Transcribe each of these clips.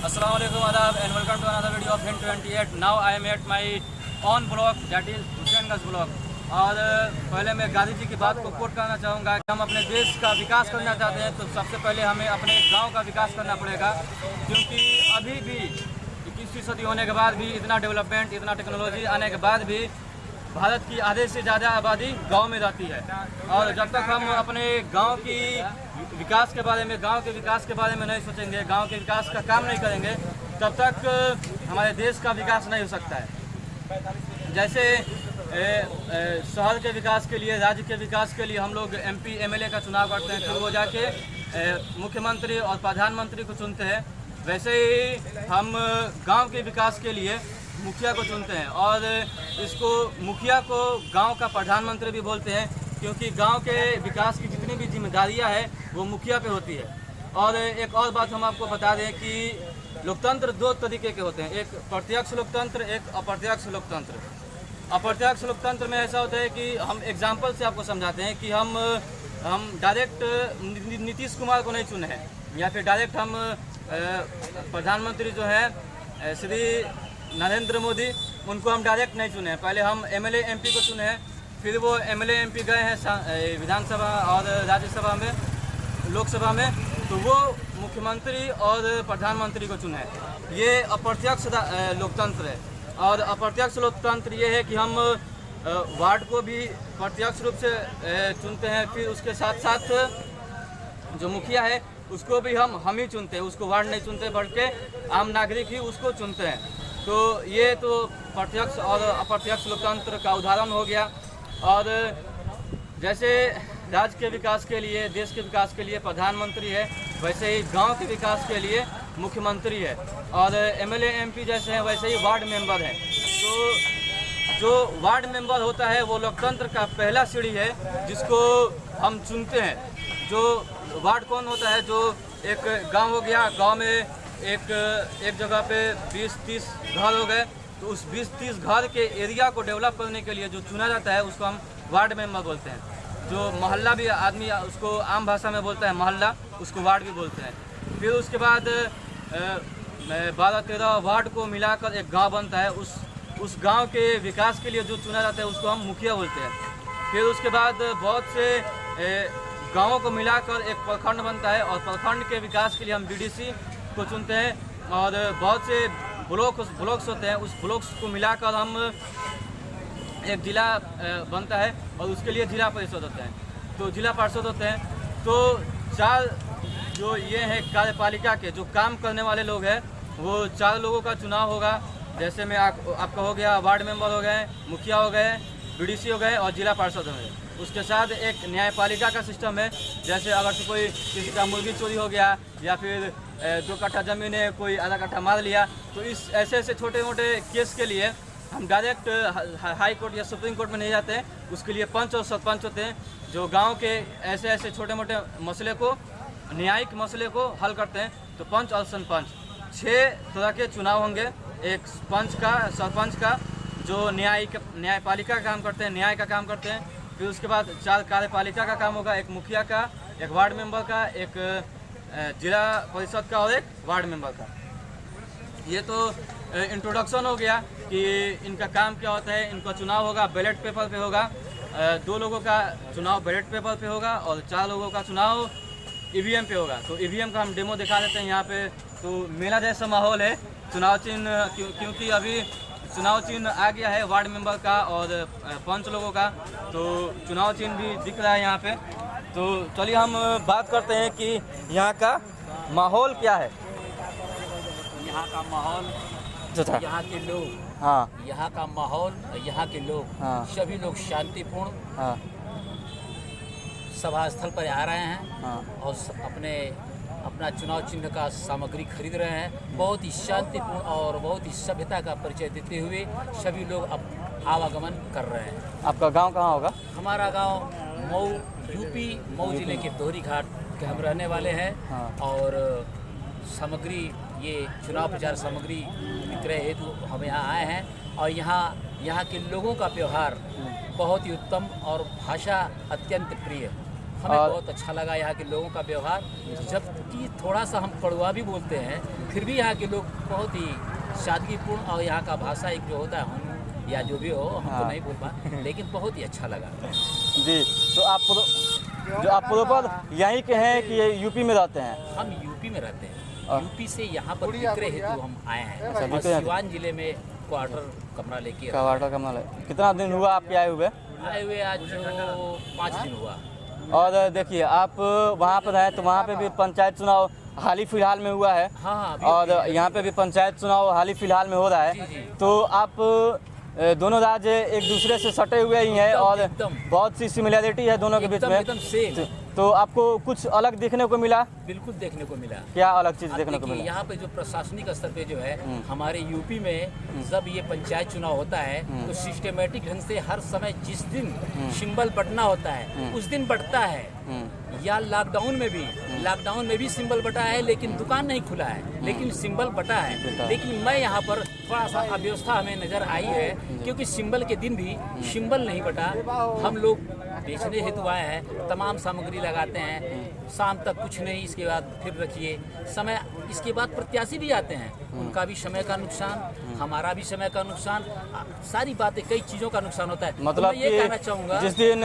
Assalamu alaikum adab and welcome to another video of Hint 28. Now I am at my own blog, that is Husainganj blog. और पहले मैं गांधी जी की बात को coat करना चाहूँगा कि हम अपने देश का विकास करना चाहते हैं तो सबसे पहले हमें अपने गांव का विकास करना पड़ेगा, क्योंकि अभी भी 21वीं सदी होने के बाद भी इतना डेवलपमेंट, इतना टेक्नोलॉजी आने के बाद भी भारत की आधे से ज़्यादा आबादी गांव में रहती है। और जब तक हम अपने गांव की विकास के बारे में, गांव के विकास के बारे में नहीं सोचेंगे, गांव के विकास का काम नहीं करेंगे, तब तक हमारे देश का विकास नहीं हो सकता है। जैसे शहर के विकास के लिए, राज्य के विकास के लिए हम लोग MP MLA का चुनाव करते हैं, फिर वो जाके मुख्यमंत्री और प्रधानमंत्री को चुनते हैं। वैसे ही हम गांव के विकास के लिए मुखिया को चुनते हैं, और इसको मुखिया को गांव का प्रधानमंत्री भी बोलते हैं, क्योंकि गांव के विकास की जितनी भी जिम्मेदारियां हैं वो मुखिया पे होती है। और एक और बात हम आपको बता दें कि लोकतंत्र दो तरीके के होते हैं, एक प्रत्यक्ष लोकतंत्र, एक अप्रत्यक्ष लोकतंत्र। अप्रत्यक्ष लोकतंत्र में ऐसा होता है कि हम एग्जाम्पल से आपको समझाते हैं कि हम डायरेक्ट नीतीश कुमार को नहीं चुने हैं, या फिर डायरेक्ट हम प्रधानमंत्री जो है श्री नरेंद्र मोदी, उनको हम डायरेक्ट नहीं चुने हैं। पहले हम MLA MP को चुने हैं, फिर वो MLA MP गए हैं विधानसभा और राज्यसभा में, लोकसभा में, तो वो मुख्यमंत्री और प्रधानमंत्री को चुने हैं। ये अप्रत्यक्ष लोकतंत्र है। और अप्रत्यक्ष लोकतंत्र ये है कि हम वार्ड को भी प्रत्यक्ष रूप से चुनते हैं, फिर उसके साथ साथ जो मुखिया है उसको भी हम ही चुनते हैं, उसको वार्ड नहीं चुनते बल्कि आम नागरिक ही उसको चुनते हैं। तो ये तो प्रत्यक्ष और अप्रत्यक्ष लोकतंत्र का उदाहरण हो गया। और जैसे राज्य के विकास के लिए, देश के विकास के लिए प्रधानमंत्री है, वैसे ही गांव के विकास के लिए मुख्यमंत्री है, और MLA MP जैसे हैं वैसे ही वार्ड मेंबर हैं। तो जो वार्ड मेंबर होता है वो लोकतंत्र का पहला सीढ़ी है जिसको हम चुनते हैं। जो वार्ड कौन होता है? जो एक गांव हो गया, गांव में एक जगह पे 20-30 घर हो गए, तो उस 20-30 घर के एरिया को डेवलप करने के लिए जो चुना जाता है उसको हम वार्ड मेंबर बोलते हैं। जो मोहल्ला भी आदमी उसको आम भाषा में बोलता है मोहल्ला, उसको वार्ड भी बोलते हैं। फिर उसके बाद 12-13 वार्ड को मिलाकर एक गांव बनता है। उस गांव के विकास के लिए जो चुना जाता है उसको हम मुखिया बोलते हैं। फिर उसके बाद बहुत से गाँवों को मिलाकर एक प्रखंड बनता है, और प्रखंड के विकास के लिए हम BDC को चुनते हैं। और बहुत से ब्लॉक्स होते हैं, उस ब्लॉक्स को मिलाकर हम एक जिला बनता है, और उसके लिए जिला परिषद होते हैं, तो जिला पार्षद होते हैं। तो 4 जो ये हैं कार्यपालिका के जो काम करने वाले लोग हैं, वो 4 लोगों का चुनाव होगा। जैसे में आपका हो गया वार्ड मेंबर हो गए, मुखिया हो गए, BDC हो गए और जिला पार्षद हो गए। उसके साथ एक न्यायपालिका का सिस्टम है। जैसे अगर से कोई किसी का मुर्गी चोरी हो गया, या फिर 2 कट्ठा ज़मीन है, कोई आधा कट्ठा मार लिया, तो इस ऐसे छोटे मोटे केस के लिए हम डायरेक्ट हाई कोर्ट या सुप्रीम कोर्ट में नहीं जाते हैं। उसके लिए पंच और सरपंच होते हैं, जो गांव के ऐसे छोटे मोटे मसले को, न्यायिक मसले को हल करते हैं। तो पंच और सरपंच 6 तरह के चुनाव होंगे। एक पंच का, सरपंच का, जो न्यायपालिका का काम करते हैं, न्याय का काम करते हैं। फिर उसके बाद 4 कार्यपालिका का काम होगा, एक मुखिया का, एक वार्ड मेंबर का, एक जिला परिषद का और एक वार्ड मेंबर का। ये तो इंट्रोडक्शन हो गया कि इनका काम क्या होता है। इनका चुनाव होगा बैलेट पेपर पे होगा, 2 लोगों का चुनाव बैलेट पेपर पे होगा, और 4 लोगों का चुनाव EVM पे होगा। तो EVM का हम डेमो दिखा देते हैं यहाँ पे। तो मेला जैसा माहौल है। चुनाव चिन्ह, क्योंकि अभी चुनाव चिन्ह आ गया है वार्ड मेंबर का और 5 लोगों का, तो चुनाव चिन्ह भी दिख रहा है यहाँ पे। तो चलिए हम बात करते हैं कि यहाँ का माहौल क्या है। यहाँ का माहौल, यहाँ के लोग, हाँ, यहाँ का माहौल, यहाँ के लोग, हाँ, सभी लोग शांतिपूर्ण, हाँ, सभा स्थल पर आ रहे हैं, हाँ, और अपना चुनाव चिन्ह का सामग्री खरीद रहे हैं। बहुत ही शांतिपूर्ण और बहुत ही सभ्यता का परिचय देते हुए सभी लोग अब आवागमन कर रहे हैं। आपका गांव कहाँ होगा? हमारा गांव मऊ, यूपी मऊ जिले के दोहरी घाट के हम रहने वाले हैं। हाँ। और सामग्री, ये चुनाव प्रचार सामग्री विक्रय हेतु हम यहाँ आए हैं। और यहाँ के लोगों का व्यवहार बहुत ही उत्तम और भाषा अत्यंत प्रिय। हमें बहुत अच्छा लगा यहाँ के लोगों का व्यवहार, जबकि थोड़ा सा हम कड़वा भी बोलते हैं, फिर भी यहाँ के लोग बहुत ही सादगीपूर्ण, और यहाँ का भाषा एक जो होता है हम या जो भी हो हमको नहीं बोल पाए, लेकिन बहुत ही अच्छा लगा। जी, तो आप प्रॉपर यहीं के हैं कि ये यूपी में रहते हैं? हम यूपी में रहते हैं, यूपी से यहाँ पर बिक्रे हेतु हम आए हैं, और बिक्रे हेतु। सिवान जिले में क्वार्टर कमरा लेके क्वार्टर कमरा कितना दिन हुआ आपके आए हुए? आज जो 5 दिन हुआ। और देखिए, आप वहाँ पर हैं तो वहाँ पे भी पंचायत चुनाव हाल ही फिलहाल में हुआ है। हाँ, और यहाँ पे भी पंचायत चुनाव हाल ही फिलहाल में हो रहा है। जी। तो आप दोनों राज्य एक दूसरे से सटे हुए ही हैं और बहुत सी सिमिलैरिटी है दोनों के बीच में। एकदम सेम। तो आपको कुछ अलग देखने को मिला? बिल्कुल देखने को मिला। क्या अलग चीज़ देखने को मिला? यहाँ पे जो प्रशासनिक स्तर पे जो है हमारे यूपी में जब ये पंचायत चुनाव होता है तो सिस्टमेटिक ढंग से हर समय जिस दिन सिंबल बटना होता है उस दिन बटता है। या लॉकडाउन में भी सिंबल बटा है, लेकिन दुकान नहीं खुला है, लेकिन सिंबल बटा है। लेकिन मैं यहाँ पर थोड़ा सा अव्यवस्था हमें नजर आई है, क्योंकि सिंबल के दिन भी सिंबल नहीं बटा। हम लोग बेचने हेतु आए हैं, तमाम सामग्री लगाते हैं, शाम तक कुछ नहीं, इसके बाद फिर रखिए समय, इसके बाद प्रत्याशी भी आते हैं, उनका भी समय का नुकसान, हमारा भी समय का नुकसान, सारी बातें, कई चीज़ों का नुकसान होता है। मतलब तो मैं ये कहना चाहूँगा, जिस दिन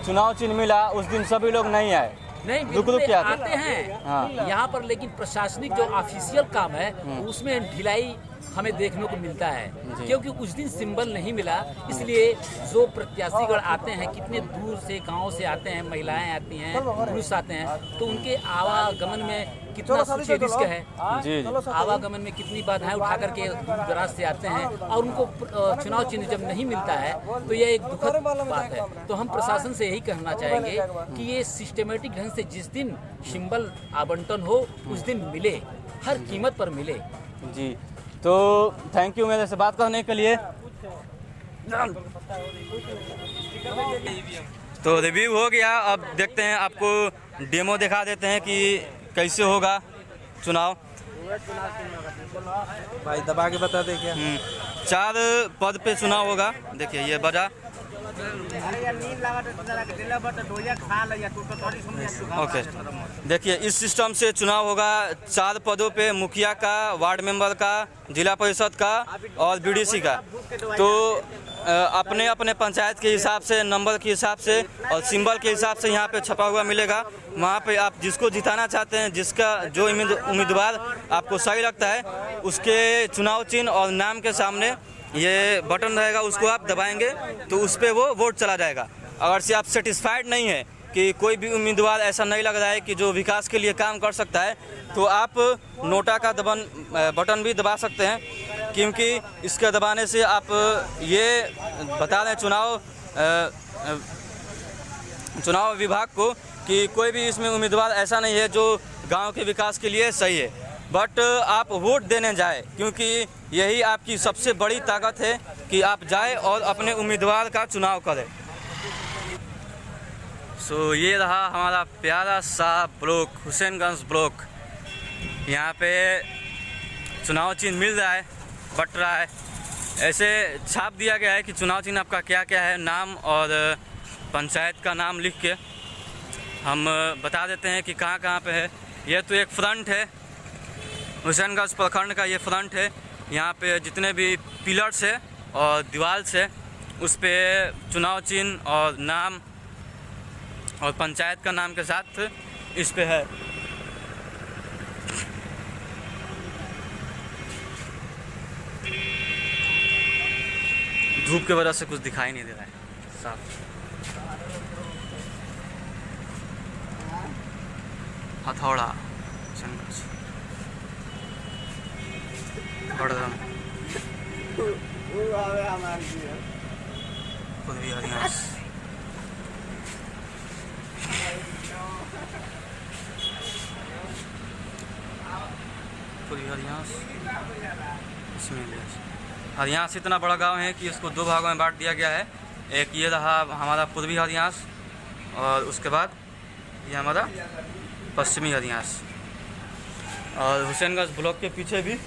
चुनाव चिन्ह मिला उस दिन सभी लोग नहीं आए? नहीं, रुक के आते हैं यहाँ पर, लेकिन प्रशासनिक जो ऑफिशियल काम है उसमें ढिलाई हमें देखने को मिलता है, क्योंकि उस दिन सिंबल नहीं मिला। इसलिए जो प्रत्याशीगण आते हैं, कितने दूर से गांव से आते हैं, महिलाएं आती हैं, पुरुष आते हैं, तो उनके आवागमन में कितना सोचिए रिस्क है। जी। आवागमन में कितनी बाधाएं उठा करके दूर दराज से आते हैं, और उनको चुनाव चिन्ह जब नहीं मिलता है तो यह एक दुखद बात है। तो हम प्रशासन से यही कहना चाहेंगे कि ये सिस्टमेटिक ढंग से जिस दिन सिंबल आवंटन हो उस दिन मिले, हर कीमत पर मिले। जी, तो थैंक यू मेरे से बात करने के लिए। तो रिव्यू हो गया, अब देखते हैं, आपको डेमो दिखा देते हैं कि कैसे होगा चुनाव। भाई दबा के बता दे क्या? 4 पद पे चुनाव होगा। देखिए ये बजा। ओके, देखिए इस सिस्टम से चुनाव होगा। 4 पदों पे, मुखिया का, वार्ड मेंबर का, जिला परिषद का और बीडीसी का। तो अपने अपने पंचायत के हिसाब से, नंबर के हिसाब से और सिंबल के हिसाब से यहाँ पे छपा हुआ मिलेगा। वहाँ पे आप जिसको जिताना चाहते हैं, जिसका जो उम्मीदवार आपको सही लगता है, उसके चुनाव चिन्ह और नाम के सामने ये बटन रहेगा, उसको आप दबाएंगे तो उस पर वो वोट चला जाएगा। अगर से आप सेटिस्फाइड नहीं है कि कोई भी उम्मीदवार ऐसा नहीं लग रहा है कि जो विकास के लिए काम कर सकता है, तो आप नोटा का बटन भी दबा सकते हैं, क्योंकि इसके दबाने से आप ये बता दें चुनाव विभाग को कि कोई भी इसमें उम्मीदवार ऐसा नहीं है जो गांव के विकास के लिए सही है। बट आप वोट देने जाए, क्योंकि यही आपकी सबसे बड़ी ताकत है कि आप जाए और अपने उम्मीदवार का चुनाव करें। सो ये रहा हमारा प्यारा सा ब्लॉक, हुसैनगंज ब्लॉक। यहाँ पे चुनाव चिन्ह मिल रहा है, बट रहा है। ऐसे छाप दिया गया है कि चुनाव चिन्ह आपका क्या क्या है, नाम और पंचायत का नाम लिख के हम बता देते हैं कि कहाँ कहाँ पे है। यह तो एक फ्रंट है, हुसैनगंज प्रखंड का ये फ्रंट है। यहाँ पे जितने भी पिलर्स है और दीवार से, उस पे चुनाव चिन्ह और नाम और पंचायत का नाम के साथ इस पे है। धूप की वजह से कुछ दिखाई नहीं दे रहा है साफ। हथौड़ा पूर्वी हरियाणा, पूर्वी हरियाणा, हरियाणा इतना बड़ा गांव है कि इसको 2 भागों में बांट दिया गया है। एक ये रहा हमारा पूर्वी हरियाणा और उसके बाद ये हमारा पश्चिमी हरियाणा। और हुसैनगंज ब्लॉक के पीछे भी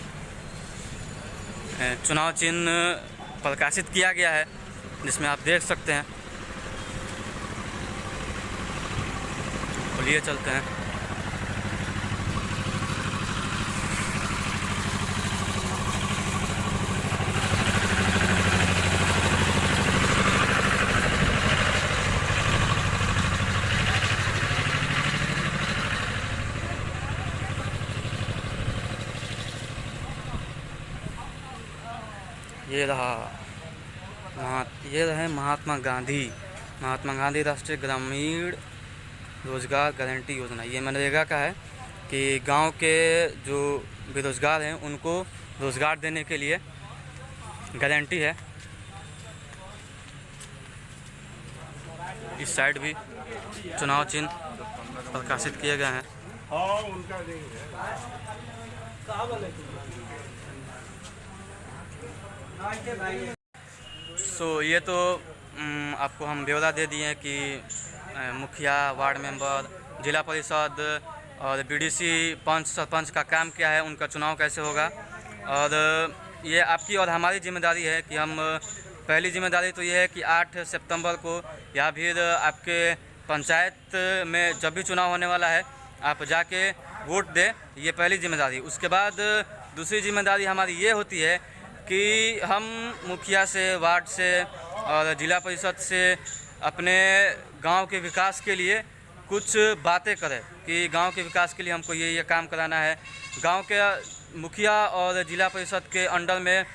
चुनाव चिन्ह प्रकाशित किया गया है, जिसमें आप देख सकते हैं। लिए चलते हैं। ये रहे महात्मा गांधी राष्ट्रीय ग्रामीण रोजगार गारंटी योजना। ये मनरेगा का है कि गांव के जो बेरोजगार हैं उनको रोजगार देने के लिए गारंटी है। इस साइड भी चुनाव चिन्ह प्रकाशित किए गए हैं। ये तो आपको हम ब्यौरा दे दिए हैं कि मुखिया, वार्ड मेंबर, जिला परिषद और बीडीसी, पंच, सरपंच का काम क्या है, उनका चुनाव कैसे होगा। और ये आपकी और हमारी जिम्मेदारी है कि हम पहली जिम्मेदारी तो ये है कि 8 सितंबर को या फिर आपके पंचायत में जब भी चुनाव होने वाला है आप जाके वोट दें, ये पहली जिम्मेदारी। उसके बाद दूसरी जिम्मेदारी हमारी ये होती है कि हम मुखिया से, वार्ड से और जिला परिषद से अपने गांव के विकास के लिए कुछ बातें करें कि गांव के विकास के लिए हमको ये काम कराना है। गांव के मुखिया और जिला परिषद के अंडर में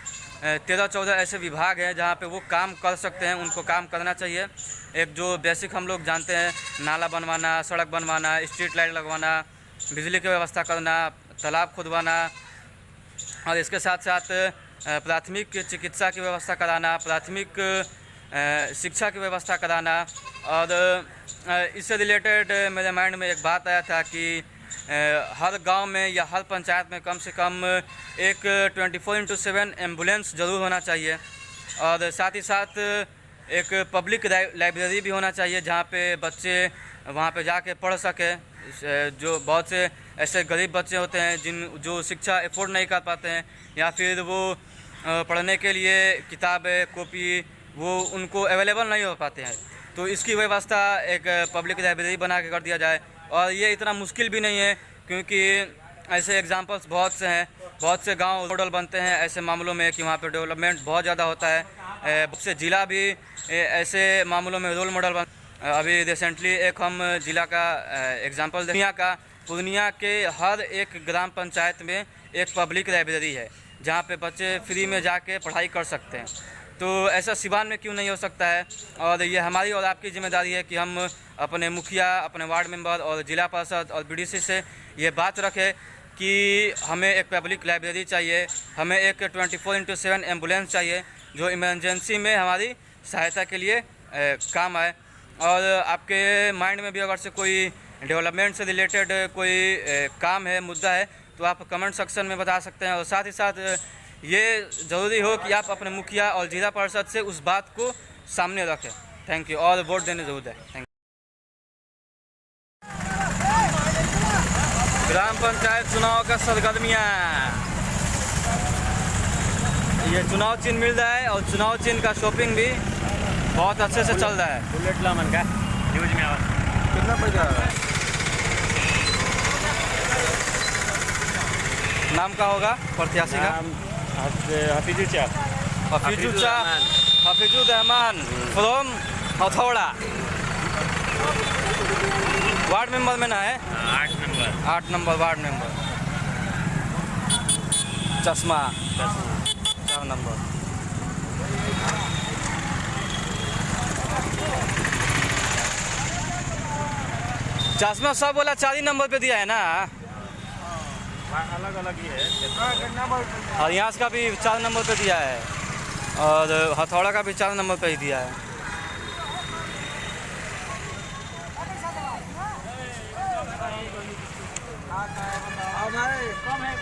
13-14 ऐसे विभाग हैं जहां पे वो काम कर सकते हैं, उनको काम करना चाहिए। एक जो बेसिक हम लोग जानते हैं, नाला बनवाना, सड़क बनवाना, स्ट्रीट लाइट लगवाना, बिजली की व्यवस्था करना, तालाब खुदवाना, और इसके साथ साथ प्राथमिक चिकित्सा की व्यवस्था कराना, प्राथमिक शिक्षा की व्यवस्था कराना। और इससे रिलेटेड मेरे माइंड में एक बात आया था कि हर गांव में या हर पंचायत में कम से कम एक 24/7 एम्बुलेंस ज़रूर होना चाहिए। और साथ ही साथ एक पब्लिक लाइब्रेरी भी होना चाहिए जहां पे बच्चे वहां पे जाके पढ़ सके। जो बहुत से ऐसे गरीब बच्चे होते हैं जो शिक्षा अफोर्ड नहीं कर पाते हैं, या फिर वो पढ़ने के लिए किताबें, कॉपी वो उनको अवेलेबल नहीं हो पाते हैं, तो इसकी व्यवस्था एक पब्लिक लाइब्रेरी बना के कर दिया जाए। और ये इतना मुश्किल भी नहीं है क्योंकि ऐसे एग्जांपल्स बहुत से हैं, बहुत से गांव मॉडल बनते हैं ऐसे मामलों में कि वहाँ पे डेवलपमेंट बहुत ज़्यादा होता है। बहुत से ज़िला भी ऐसे मामलों में रोल मॉडल अभी रिसेंटली एक हम ज़िला का एग्जांपल पूर्णिया के हर एक ग्राम पंचायत में एक पब्लिक लाइब्रेरी है जहाँ पे बच्चे फ्री में जाके पढ़ाई कर सकते हैं। तो ऐसा सिवान में क्यों नहीं हो सकता है। और ये हमारी और आपकी जिम्मेदारी है कि हम अपने मुखिया, अपने वार्ड मेंबर और जिला परिषद और बीडीसी से ये बात रखें कि हमें एक पब्लिक लाइब्रेरी चाहिए, हमें एक 24/7 एम्बुलेंस चाहिए जो इमरजेंसी में हमारी सहायता के लिए काम आए। और आपके माइंड में भी अगर से कोई डेवलपमेंट से रिलेटेड कोई काम है, मुद्दा है, तो आप कमेंट सेक्शन में बता सकते हैं। और साथ ही साथ ये ज़रूरी हो कि आप अपने मुखिया और जिला परिषद से उस बात को सामने रखें। Thank you. और वोट देने ज़रूर है। Thank you. ग्राम पंचायत चुनाव का सरगर्मियाँ, ये चुनाव चिन्ह मिल रहा है और चुनाव चिन्ह का शॉपिंग भी बहुत अच्छे से चल रहा है। बुलेट लामन का न्यूज में आवाज कितना पैसा नाम का होगा प्रत्याशी का? हफीजुर रहमान फ्रॉम हथौड़ा। वार्ड मेंबर में ना है? 8 नंबर वार्ड मेंबर। चश्मा 4 नंबर। चश्मा सब बोला 4 नंबर पे दिया है ना? अलग अलग ही है। और यहाँ का भी 4 नंबर पे दिया है और हथौड़ा का भी 4 नंबर पे ही दिया है। कम है